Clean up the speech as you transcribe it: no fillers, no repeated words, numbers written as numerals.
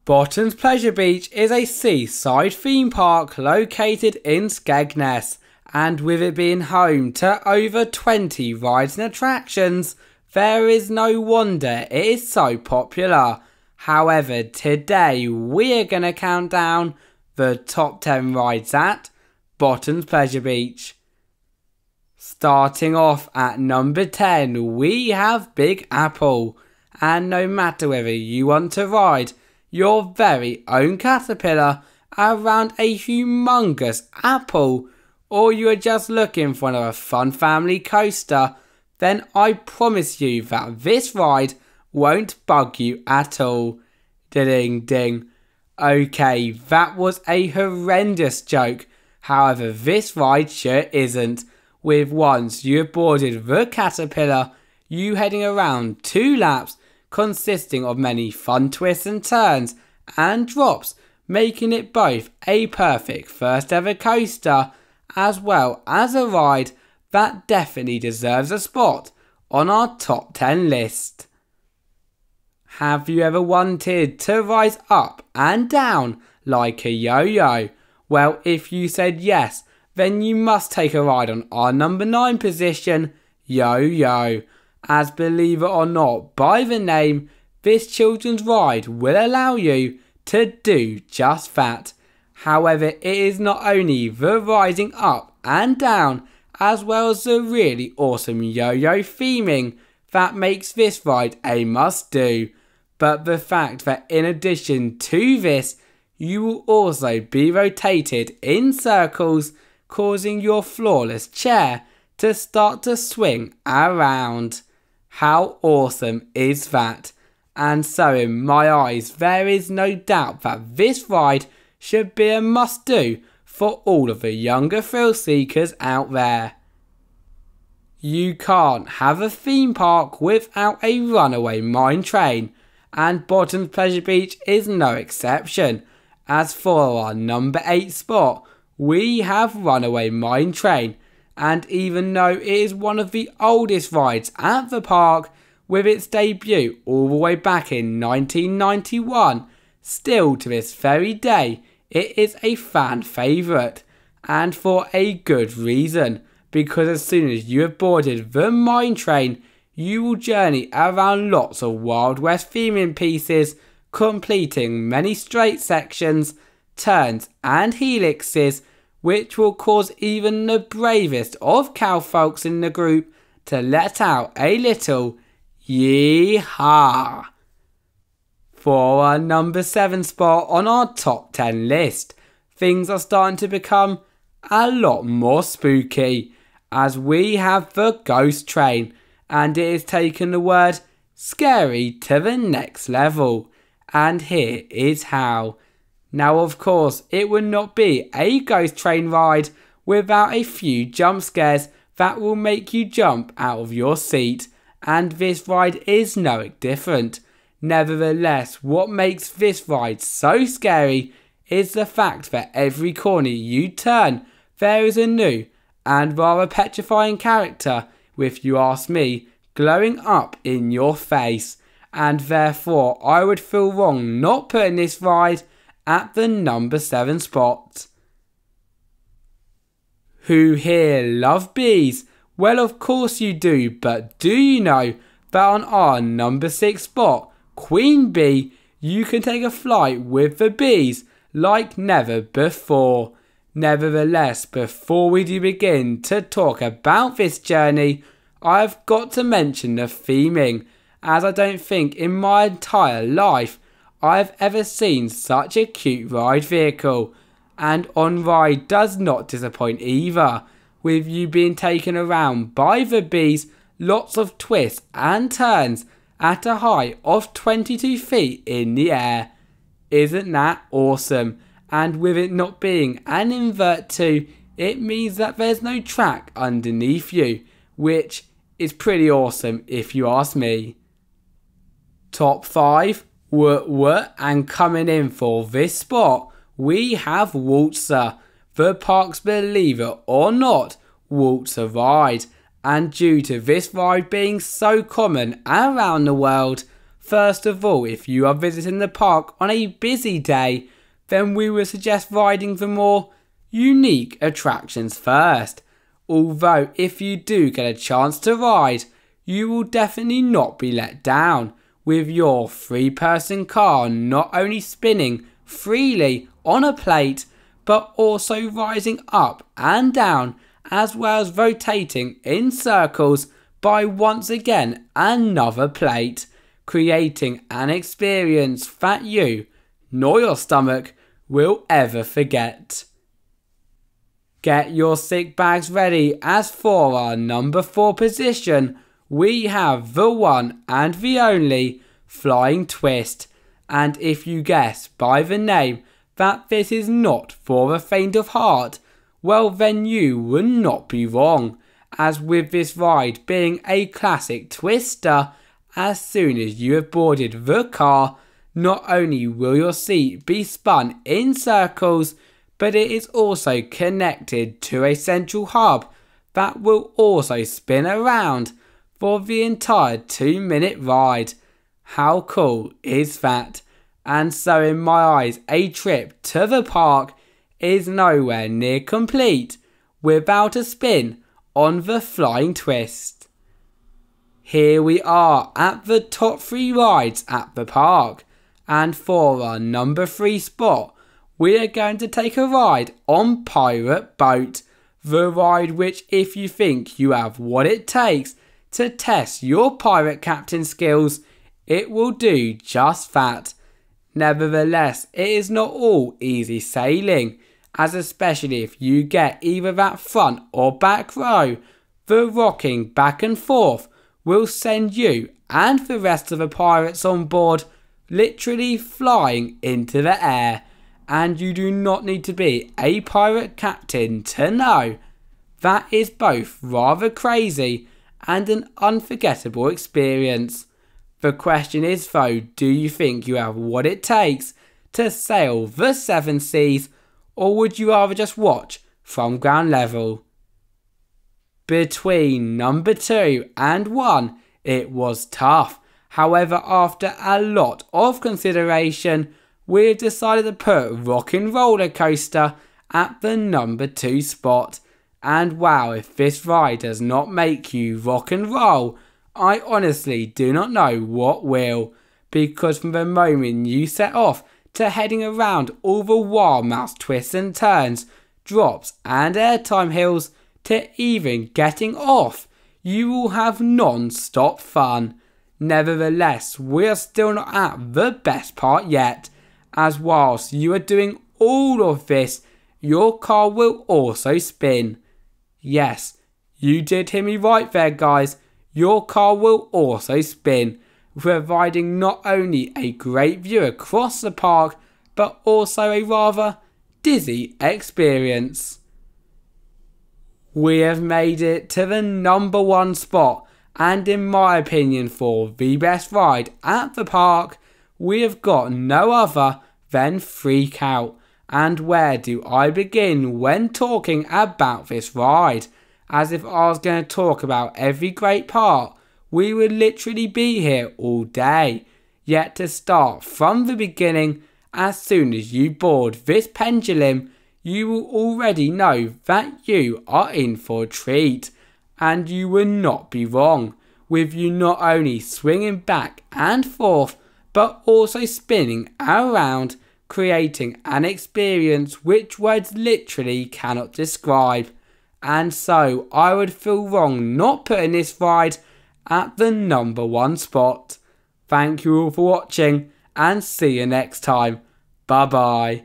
Bottoms Pleasure Beach is a seaside theme park located in Skegness, and with it being home to over 20 rides and attractions, there is no wonder it is so popular. However, today we're going to count down the top 10 rides at Bottoms Pleasure Beach. Starting off at number 10, we have Big Apple, and no matter whether you want to ride your very own caterpillar around a humongous apple, or you are just looking for another fun family coaster, then I promise you that this ride won't bug you at all. Ding ding. Okay, that was a horrendous joke. However, this ride sure isn't. With once you have boarded the caterpillar, you heading around 2 laps consisting of many fun twists and turns and drops, making it both a perfect first ever coaster as well as a ride that definitely deserves a spot on our top 10 list. Have you ever wanted to rise up and down like a yo-yo? Well, if you said yes, then you must take a ride on our number 9 position, Yo-Yo. As believe it or not, by the name, this children's ride will allow you to do just that. However, it is not only the rising up and down, as well as the really awesome yo-yo theming that makes this ride a must-do, but the fact that in addition to this, you will also be rotated in circles, causing your flawless chair to start to swing around. How awesome is that? And so in my eyes, there is no doubt that this ride should be a must-do for all of the younger thrill seekers out there. You can't have a theme park without a runaway mine train, and Bottoms Pleasure Beach is no exception. As for our number 8 spot, we have Runaway Mine Train, and even though it is one of the oldest rides at the park, with its debut all the way back in 1991, still to this very day it is a fan favourite, and for a good reason, because as soon as you have boarded the mine train, you will journey around lots of Wild West theming pieces, completing many straight sections, turns and helixes, which will cause even the bravest of cowfolks in the group to let out a little yee-haw. For our number 7 spot on our top 10 list, things are starting to become a lot more spooky, as we have the Ghost Train, and it has taken the word scary to the next level, and here is how. Now of course, it would not be a ghost train ride without a few jump scares that will make you jump out of your seat, and this ride is no different. Nevertheless, what makes this ride so scary is the fact that every corner you turn, there is a new and rather petrifying character, if you ask me, glowing up in your face, and therefore I would feel wrong not putting this ride at the number 7 spot. Who here love bees? Well, of course you do, but do you know that on our number 6 spot, Queen Bee, you can take a flight with the bees like never before. Nevertheless, before we do begin to talk about this journey, I've got to mention the theming, as I don't think in my entire life I've ever seen such a cute ride vehicle, and On Ride does not disappoint either, with you being taken around by the bees, lots of twists and turns at a height of 22 feet in the air. Isn't that awesome? And with it not being an invert 2, it means that there's no track underneath you, which is pretty awesome if you ask me. Top 5, and coming in for this spot, we have Waltzer, the park's believe it or not, Waltzer ride, and due to this ride being so common around the world, First of all, if you are visiting the park on a busy day, then we would suggest riding the more unique attractions first. Although if you do get a chance to ride, you will definitely not be let down, with your 3-person car not only spinning freely on a plate, but also rising up and down, as well as rotating in circles by once again another plate, creating an experience that you, nor your stomach, will ever forget. Get your sick bags ready, as for our number 4 position, we have the one and the only Flying Twist. And if you guess by the name that this is not for the faint of heart, well then you would not be wrong, as with this ride being a classic twister, as soon as you have boarded the car, not only will your seat be spun in circles, but it is also connected to a central hub that will also spin around for the entire 2-minute ride. How cool is that? And so in my eyes, a trip to the park is nowhere near complete without a spin on the Flying Twist. Here we are at the top 3 rides at the park, and for our number 3 spot, we are going to take a ride on Pirate Boat, the ride which, if you think you have what it takes to test your pirate captain skills, it will do just that. Nevertheless, it is not all easy sailing, as especially if you get either that front or back row, the rocking back and forth will send you and the rest of the pirates on board literally flying into the air, and you do not need to be a pirate captain to know that is both rather crazy and an unforgettable experience. The question is though, do you think you have what it takes to sail the 7 seas, or would you rather just watch from ground level? Between number 2 and 1, it was tough. However, after a lot of consideration, we decided to put Rockin' Roller Coaster at the number 2 spot. And wow, if this ride does not make you rock and roll, I honestly do not know what will, because from the moment you set off to heading around all the wild mouse twists and turns, drops and airtime hills, to even getting off, you will have non-stop fun. Nevertheless, we are still not at the best part yet, as whilst you are doing all of this, your car will also spin. Yes, you did hear me right there guys, your car will also spin, providing not only a great view across the park, but also a rather dizzy experience. We have made it to the number 1 spot, and in my opinion for the best ride at the park, we have got no other than Freak Out. And where do I begin when talking about this ride? As if I was going to talk about every great part, we would literally be here all day. Yet to start from the beginning, as soon as you board this pendulum, you will already know that you are in for a treat. And you will not be wrong, with you not only swinging back and forth, but also spinning around, creating an experience which words literally cannot describe. And so I would feel wrong not putting this ride at the number 1 spot. Thank you all for watching, and see you next time. Bye bye.